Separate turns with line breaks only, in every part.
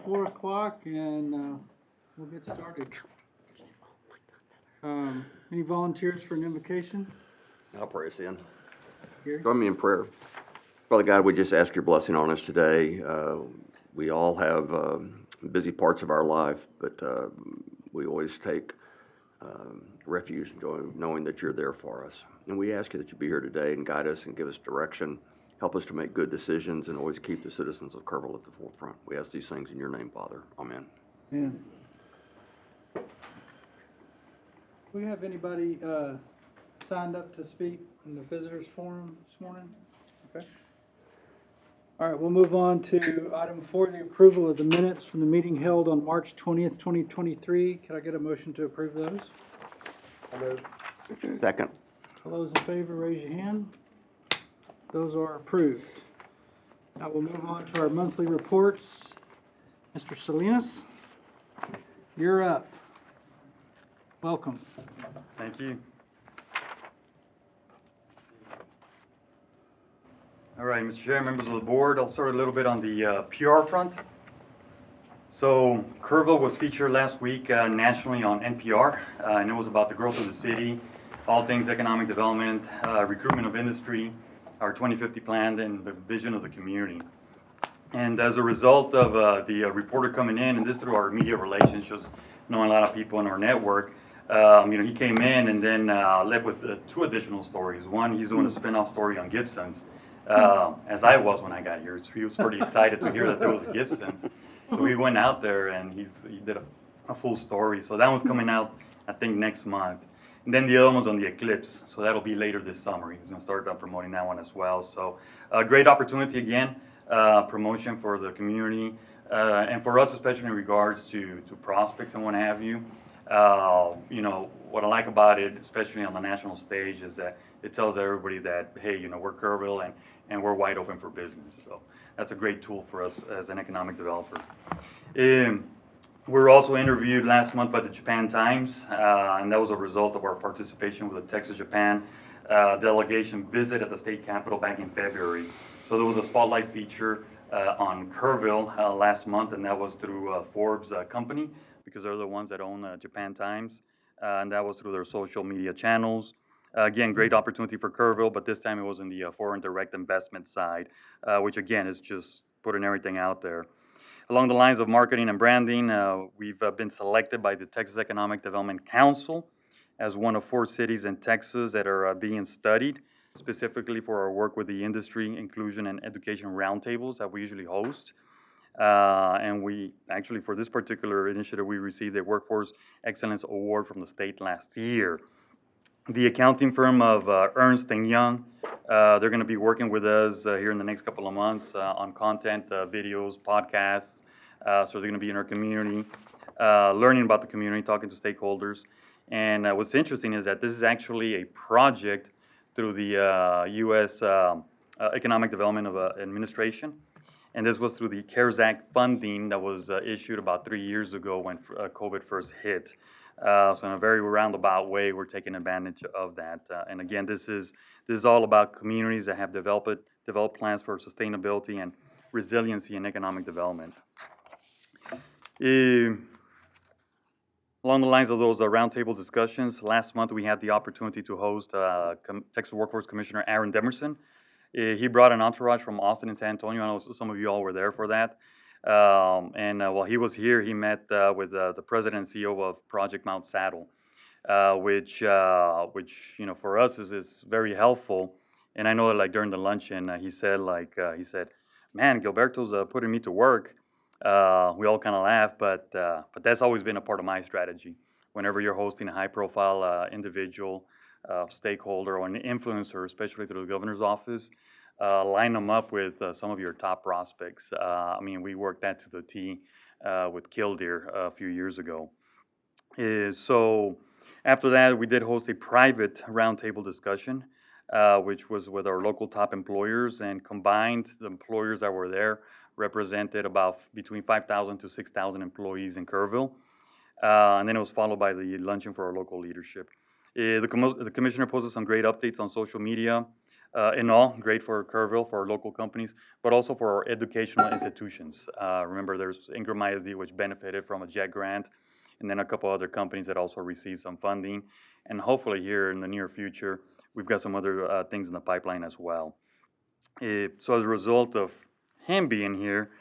4 o'clock and we'll get started. Any volunteers for an invocation?
I'll pray us in.
Gary?
Join me in prayer. Father God, we just ask your blessing on us today. We all have busy parts of our life, but we always take refuge in knowing that you're there for us. And we ask you that you be here today and guide us and give us direction. Help us to make good decisions and always keep the citizens of Kerrville at the forefront. We ask these things in your name, Father. Amen.
Yeah. We have anybody signed up to speak in the visitors forum this morning? Okay. All right, we'll move on to item 4, the approval of the minutes from the meeting held on March 20th, 2023. Can I get a motion to approve those?
Second.
All those in favor, raise your hand. Those are approved. Now we'll move on to our monthly reports. Mr. Salinas, you're up. Welcome.
Thank you. All right, Mr. Chair, members of the board, I'll start a little bit on the PR front. So Kerrville was featured last week nationally on NPR, and it was about the growth of the city, all things economic development, recruitment of industry, our 2050 plan, and the vision of the community. And as a result of the reporter coming in, and this through our media relations, just knowing a lot of people in our network, he came in and then left with 2 additional stories. One, he's doing a spin-off story on Gibson's, as I was when I got here. So he was pretty excited to hear that there was a Gibson's. So we went out there and he did a full story. So that one's coming out, I think, next month. And then the other one's on the eclipse. So that'll be later this summer. He's going to start promoting that one as well. So a great opportunity again, promotion for the community, and for us, especially in regards to prospects and what have you. What I like about it, especially on the national stage, is that it tells everybody that, hey, we're Kerrville and we're wide open for business. So that's a great tool for us as an economic developer. We were also interviewed last month by the Japan Times, and that was a result of our participation with the Texas-Japan delegation visit at the state capitol back in February. So there was a spotlight feature on Kerrville last month, and that was through Forbes company, because they're the ones that own Japan Times, and that was through their social media channels. Again, great opportunity for Kerrville, but this time it was in the foreign direct investment side, which again is just putting everything out there. Along the lines of marketing and branding, we've been selected by the Texas Economic Development Council as one of 4 cities in Texas that are being studied, specifically for our work with the industry, inclusion, and education roundtables that we usually host. And we actually, for this particular initiative, we received a Workforce Excellence Award from the state last year. The accounting firm of Ernst & Young, they're going to be working with us here in the next couple of months on content, videos, podcasts. So they're going to be in our community, learning about the community, talking to stakeholders. And what's interesting is that this is actually a project through the U.S. Economic Development Administration. And this was through the CARES Act funding that was issued about 3 years ago when COVID first hit. So in a very roundabout way, we're taking advantage of that. And again, this is all about communities that have developed plans for sustainability and resiliency and economic development. Along the lines of those roundtable discussions, last month we had the opportunity to host Texas Workforce Commissioner Aaron Demerson. He brought an entourage from Austin and San Antonio. I know some of you all were there for that. While he was here, he met with the president and CEO of Project Mount Saddle, which for us is very helpful. And I know that during the luncheon, he said, man, Gilberto's putting me to work. We all kind of laughed, but that's always been a part of my strategy. Whenever you're hosting a high-profile individual, stakeholder, or an influencer, especially through the governor's office, line them up with some of your top prospects. We worked that to the T with Killdeer a few years ago. So after that, we did host a private roundtable discussion, which was with our local top employers, and combined the employers that were there represented about between 5,000 to 6,000 employees in Kerrville. And then it was followed by the luncheon for our local leadership. The commissioner posted some great updates on social media. in all, great for Kerrville, for our local companies, but also for our educational institutions. Remember, there's Ingram ISD, which benefited from a JET grant, and then a couple other companies that also received some funding. And hopefully here in the near future, we've got some other things in the pipeline as well. So as a result of him being here,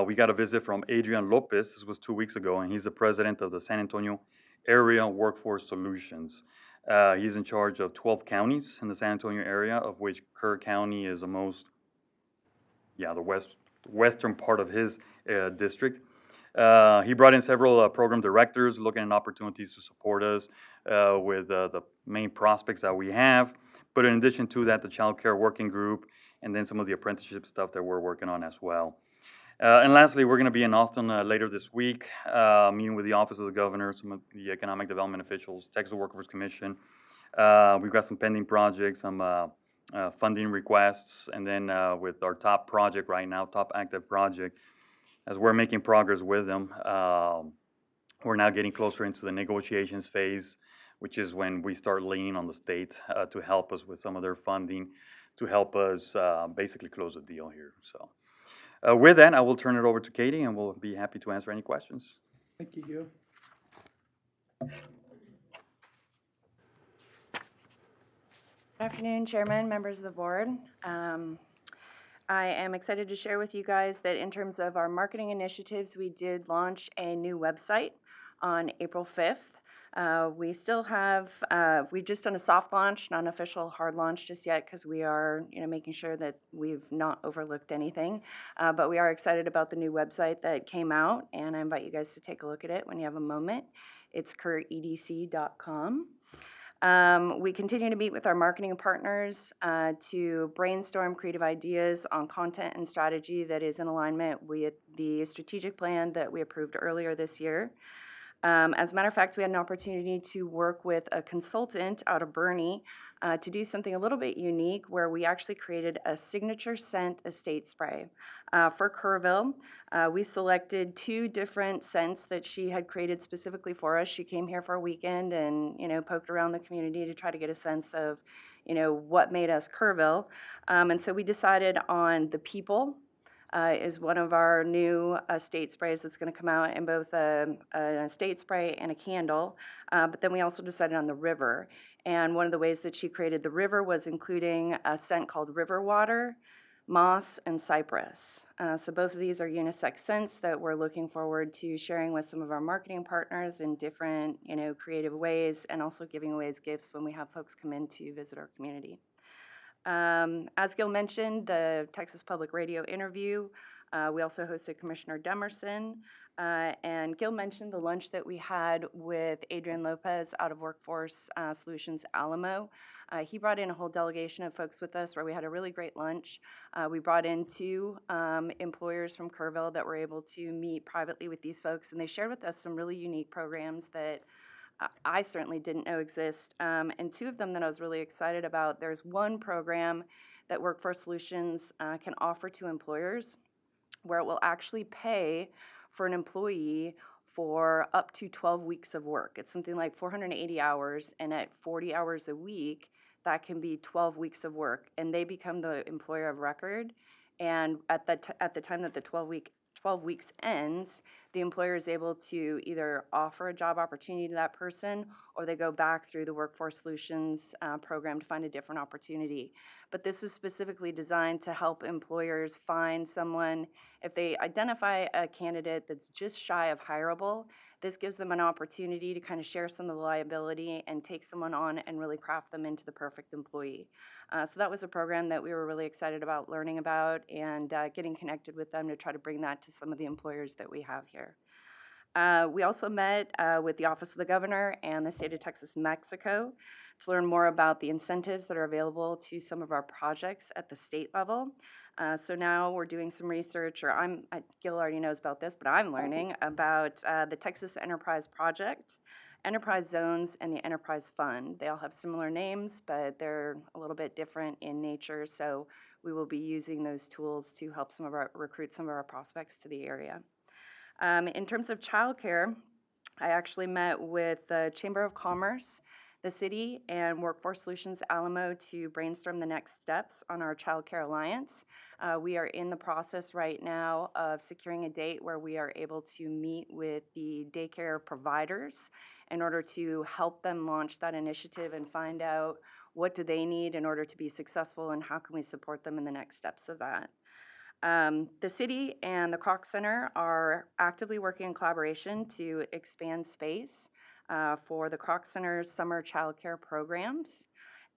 we got a visit from Adrian Lopez. This was 2 weeks ago, and he's the president of the San Antonio Area Workforce Solutions. He's in charge of 12 counties in the San Antonio area, of which Kerr County is the most, the western part of his district. He brought in several program directors looking at opportunities to support us with the main prospects that we have. But in addition to that, the child care working group, and then some of the apprenticeship stuff that we're working on as well. And lastly, we're going to be in Austin later this week, meeting with the Office of the Governor, some of the economic development officials, Texas Workforce Commission. We've got some pending projects, some funding requests, and then with our top project right now, top active project, as we're making progress with them, we're now getting closer into the negotiations phase, which is when we start leaning on the state to help us with some of their funding, to help us basically close the deal here. So with that, I will turn it over to Katie, and we'll be happy to answer any questions.
Thank you, Gil.
Good afternoon, Chairman, members of the board. I am excited to share with you guys that in terms of our marketing initiatives, we did launch a new website on April 5th. We still have, we've just done a soft launch, not an official hard launch just yet, because we are, making sure that we've not overlooked anything. But we are excited about the new website that came out, and I invite you guys to take a look at it when you have a moment. It's kerredc.com. We continue to meet with our marketing partners to brainstorm creative ideas on content and strategy that is in alignment with the strategic plan that we approved earlier this year. As a matter of fact, we had an opportunity to work with a consultant out of Bernie to do something a little bit unique, where we actually created a signature scent estate spray for Kerrville. We selected 2 different scents that she had created specifically for us. She came here for a weekend and poked around the community to try to get a sense of what made us Kerrville. And so we decided on the people. Is one of our new estate sprays that's going to come out in both an estate spray and a candle. But then we also decided on the river. And one of the ways that she created the river was including a scent called River Water, Moss, and Cypress. So both of these are unisex scents that we're looking forward to sharing with some of our marketing partners in different, creative ways, and also giving away as gifts when we have folks come in to visit our community. As Gil mentioned, the Texas Public Radio interview, we also hosted Commissioner Demerson, and Gil mentioned the lunch that we had with Adrian Lopez out of Workforce Solutions Alamo. He brought in a whole delegation of folks with us where we had a really great lunch. We brought in 2 employers from Kerrville that were able to meet privately with these folks, and they shared with us some really unique programs that I certainly didn't know exist, and 2 of them that I was really excited about. There's one program that Workforce Solutions can offer to employers where it will actually pay for an employee for up to 12 weeks of work. It's something like 480 hours, and at 40 hours a week, that can be 12 weeks of work, and they become the employer of record. And at the time that the 12 weeks ends, the employer is able to either offer a job opportunity to that person, or they go back through the Workforce Solutions program to find a different opportunity. But this is specifically designed to help employers find someone. If they identify a candidate that's just shy of hireable, this gives them an opportunity to kind of share some of the liability and take someone on and really craft them into the perfect employee. So that was a program that we were really excited about learning about and getting connected with them to try to bring that to some of the employers that we have here. We also met with the Office of the Governor and the State of Texas, Mexico, to learn more about the incentives that are available to some of our projects at the state level. So now we're doing some research, or Gil already knows about this, but I'm learning about the Texas Enterprise Project, Enterprise Zones, and the Enterprise Fund. They all have similar names, but they're a little bit different in nature, so we will be using those tools to help recruit some of our prospects to the area. In terms of childcare, I actually met with the Chamber of Commerce, the city and Workforce Solutions Alamo to brainstorm the next steps on our Child Care Alliance. We are in the process right now of securing a date where we are able to meet with the daycare providers in order to help them launch that initiative and find out what do they need in order to be successful and how can we support them in the next steps of that. The city and the Kroc Center are actively working in collaboration to expand space for the Kroc Center's summer childcare programs.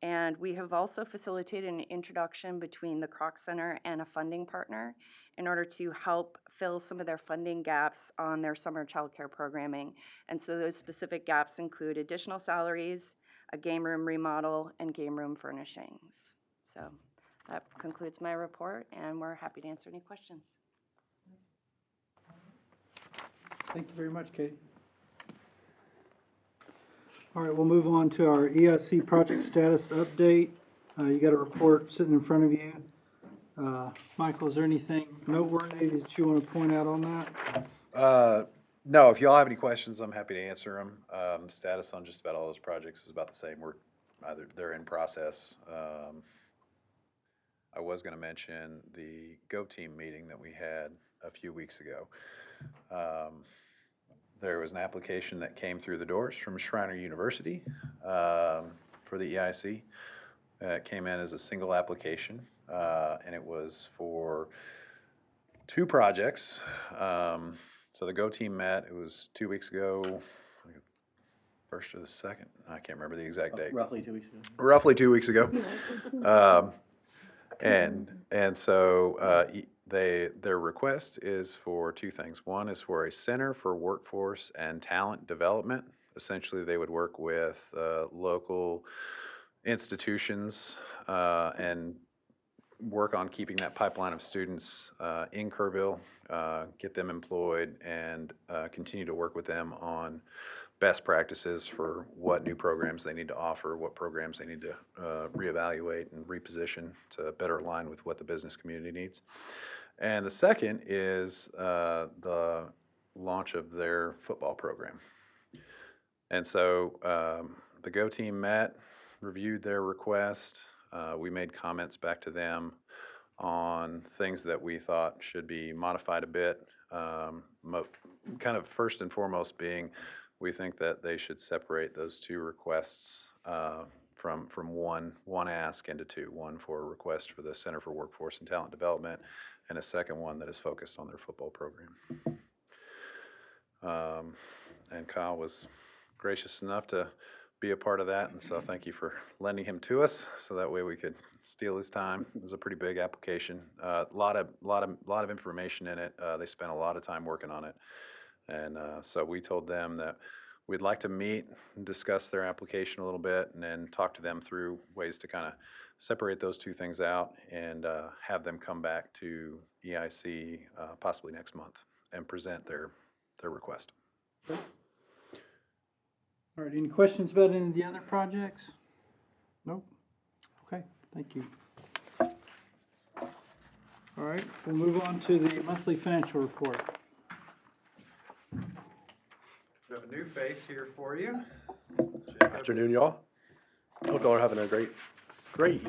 And we have also facilitated an introduction between the Kroc Center and a funding partner in order to help fill some of their funding gaps on their summer childcare programming. And so those specific gaps include additional salaries, a game room remodel, and game room furnishings. So that concludes my report, and we're happy to answer any questions.
Thank you very much, Katie. All right, we'll move on to our EIC project status update. You got a report sitting in front of you. Michael, is there anything noteworthy that you want to point out on that?
No, if y'all have any questions, I'm happy to answer them. Status on just about all those projects is about the same. They're in process. I was going to mention the Go Team meeting that we had a few weeks ago. There was an application that came through the doors from Schreiner University for the EIC. It came in as a single application, and it was for 2 projects. So the Go Team met, it was 2 weeks ago, I think first or the second, I can't remember the exact date.
Roughly 2 weeks ago.
Roughly 2 weeks ago. And so their request is for 2 things. One is for a Center for Workforce and Talent Development. Essentially, they would work with local institutions and work on keeping that pipeline of students in Kerrville, get them employed, and continue to work with them on best practices for what new programs they need to offer, what programs they need to reevaluate and reposition to better align with what the business community needs. And the second is the launch of their football program. And so the Go Team met, reviewed their request. We made comments back to them on things that we thought should be modified a bit. Kind of first and foremost being, we think that they should separate those 2 requests from one ask into 2. One for a request for the Center for Workforce and Talent Development, and a second one that is focused on their football program. And Kyle was gracious enough to be a part of that, and so thank you for lending him to us, so that way we could steal his time. It was a pretty big application, a lot of information in it. They spent a lot of time working on it, and so we told them that we'd like to meet and discuss their application a little bit, and then talk to them through ways to kind of separate those 2 things out and have them come back to EIC possibly next month and present their request.
All right, any questions about any of the other projects? Nope. Okay, thank you. All right, we'll move on to the monthly financial report.
We have a new face here for you.
Afternoon, y'all. Hope y'all are having a great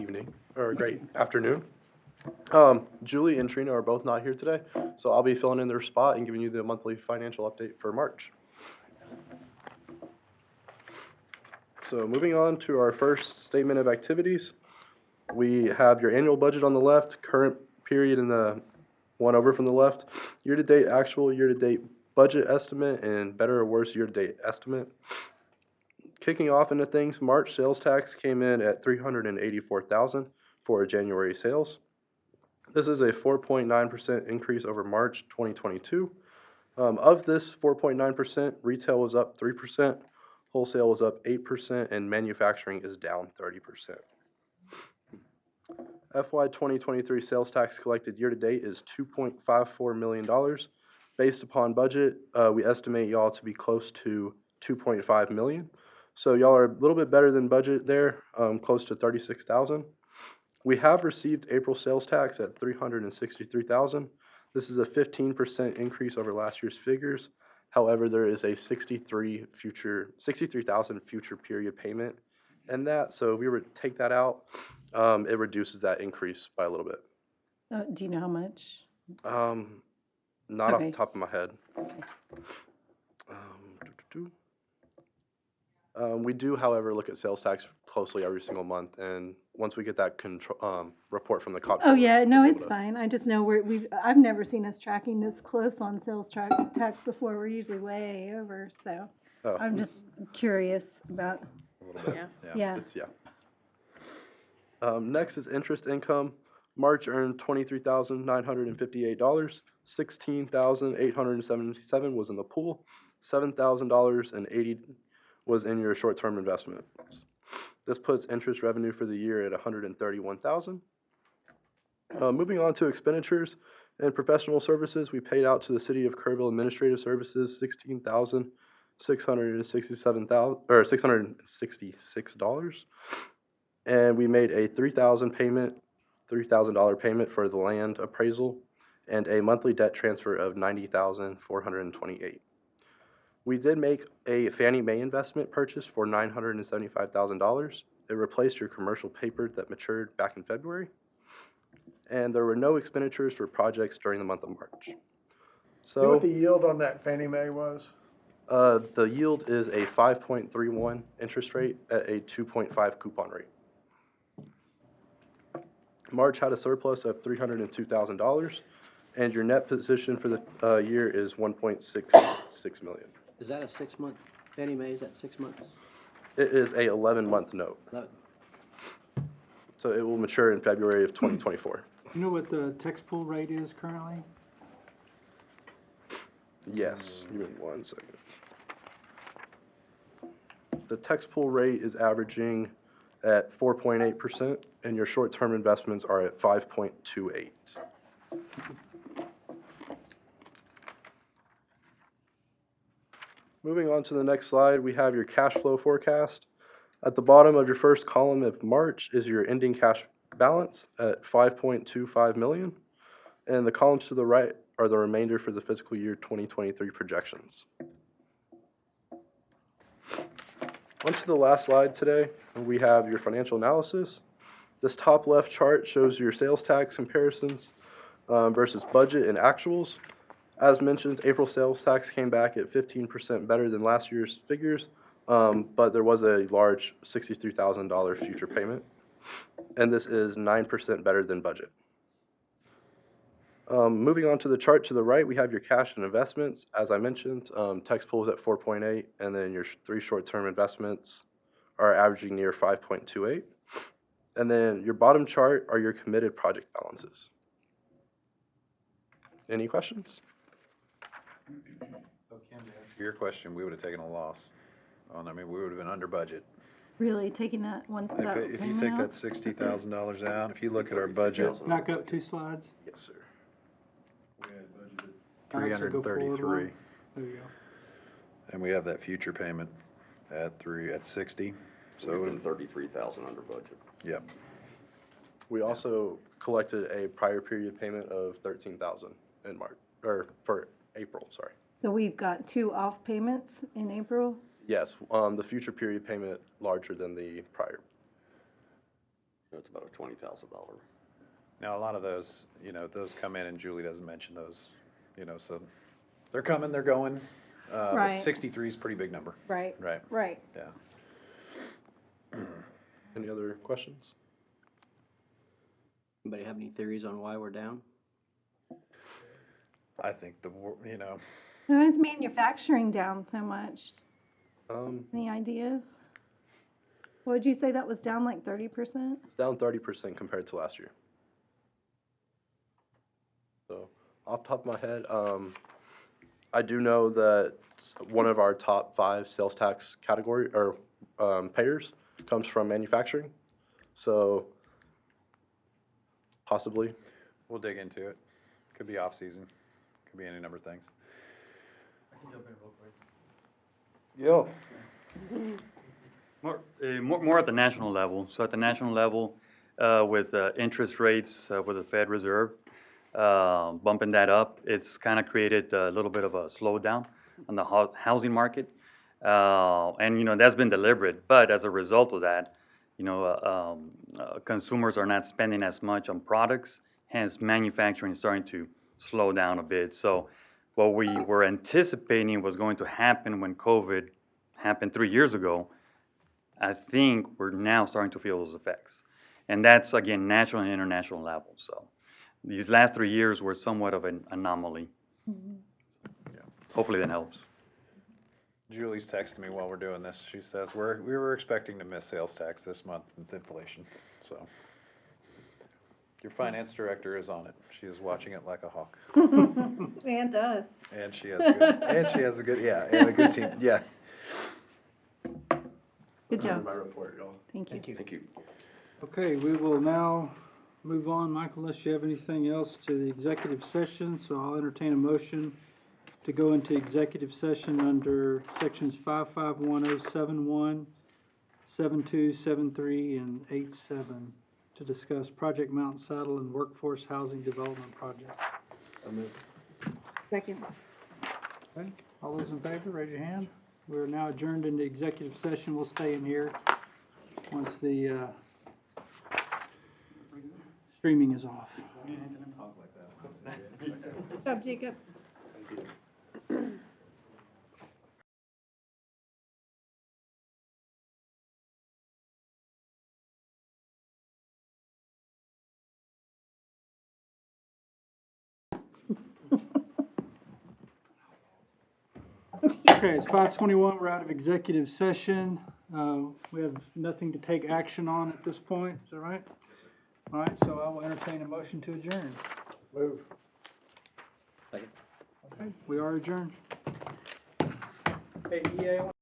evening, or a great afternoon. Julie and Trina are both not here today, so I'll be filling in their spot and giving you the monthly financial update for March. So moving on to our first statement of activities, we have your annual budget on the left, current period in the one over from the left, year-to-date actual, year-to-date budget estimate, and better or worse year-to-date estimate. Kicking off into things, March sales tax came in at $384,000 for January sales. This is a 4.9% increase over March 2022. Of this 4.9%, retail was up 3%. Wholesale was up 8%, and manufacturing is down 30%. FY 2023 sales tax collected year-to-date is $2.54 million. Based upon budget, we estimate y'all to be close to $2.5 million. So y'all are a little bit better than budget there, close to $36,000. We have received April sales tax at $363,000. This is a 15% increase over last year's figures. However, there is a $63,000 future period payment in that. So if we were to take that out, it reduces that increase by a little bit.
Do you know how much?
Not off
Okay.
the top of my head.
Okay.
We do, however, look at sales tax closely every single month, and once we get that control, report from the
Oh,
comptroller.
yeah, no,
we'll be
it's
able to-
fine. I just know I've never seen us tracking this close on sales tax before. We're usually way over, so
Oh,
I'm just curious about,
A little bit,
Yeah.
yeah.
it's, yeah. Next is interest income. March earned $23,958. $16,877 was in the pool. $7,080 was in your short-term investments. This puts interest revenue for the year at $131,000. Moving on to expenditures and professional services, we paid out to the City of Kerrville Administrative Services $666. And we made a $3,000 payment for the land appraisal and a monthly debt transfer of $90,428. We did make a Fannie Mae investment purchase for $975,000. It replaced your commercial paper that matured back in February. And there were no expenditures for projects during the month of March.
You know what the
So,
yield on that Fannie Mae was?
the yield is a 5.31 interest rate at a 2.5 coupon rate. March had a surplus of $302,000, and your net position for the year is $1.66 million.
Is that a 6-month, Fannie Mae, is that 6 months?
It is a 11-month note,
That-
so it will mature in February of 2024.
You know what the tax pool rate is currently?
Yes, give me 1 second. The tax pool rate is averaging at 4.8%, and your short-term investments are at 5.28. Moving on to the next slide, we have your cash flow forecast. At the bottom of your first column of March is your ending cash balance at $5.25 million. And the columns to the right are the remainder for the fiscal year 2023 projections. On to the last slide today, we have your financial analysis. This top left chart shows your sales tax comparisons versus budget and actuals. As mentioned, April sales tax came back at 15% better than last year's figures, but there was a large $63,000 future payment, and this is 9% better than budget. Moving on to the chart to the right, we have your cash and investments. As I mentioned, tax pool is at 4.8, and then your 3 short-term investments are averaging near 5.28. And then your bottom chart are your committed project balances. Any questions?
So Kim, to answer your question, we would have taken a loss on, we would have been under budget.
Really taking that
If you
payment
take
out?
that $60,000 out, if you look at our budget,
Back up 2 slides.
Yes, sir.
we had budgeted
All right, so go forward
333,
one. There you go.
and we have that future payment at 60.
So we've been 33,000 under budget.
Yep.
We also collected a prior period payment of $13,000 in March, or for April, sorry.
So we've got 2 off payments in April?
Yes, the future period payment larger than the prior.
So it's about a $20,000.
Now, a lot of those, those come in, and Julie doesn't mention those, so they're coming, they're going. But
Right.
63 is a pretty big number.
Right,
Right,
right.
yeah.
Any other questions?
Anybody have any theories on why we're down?
I think
Why is manufacturing down so much?
Um,
Any ideas? What would you say that was down like 30%?
It's down 30% compared to last year. So, off the top of my head, I do know that one of our top 5 sales tax category, or payers, comes from manufacturing. So, possibly.
we'll dig into it. Could be off-season, could be any number of things.
I can jump in real quick.
Yo.
More at the national level. So at the national level, with interest rates with the Fed Reserve bumping that up, it's kind of created a little bit of a slowdown on the housing market. And, that's been deliberate, but as a result of that, consumers are not spending as much on products, hence manufacturing is starting to slow down a bit. So what we were anticipating was going to happen when COVID happened 3 years ago, I think we're now starting to feel those effects. And that's, again, national and international levels. So these last 3 years were somewhat of an anomaly. Hopefully that helps.
Julie's texting me while we're doing this. She says, we were expecting to miss sales tax this month with inflation, so. Your finance director is on it. She is watching it like a hawk.
And us.
And she has a good, yeah, and a good team, yeah.
Good job.
My report, y'all.
Thank you.
Thank you.
Okay, we will now move on, Michael, unless you have anything else to the executive session, so I'll entertain a motion to go into executive session under sections 551071, 7273, and 87 to discuss Project Mountain Saddle and Workforce Housing Development Project.
Second.
Okay, all those in favor, raise your hand. We're now adjourned into executive session. We'll stay in here once the streaming is off.
Good job, Jacob.
Okay, it's 5:21. We're out of executive session. We have nothing to take action on at this point. Is that right? All right, so I will entertain a motion to adjourn.
Move.
Second.
Okay, we are adjourned. Hey, EA, I want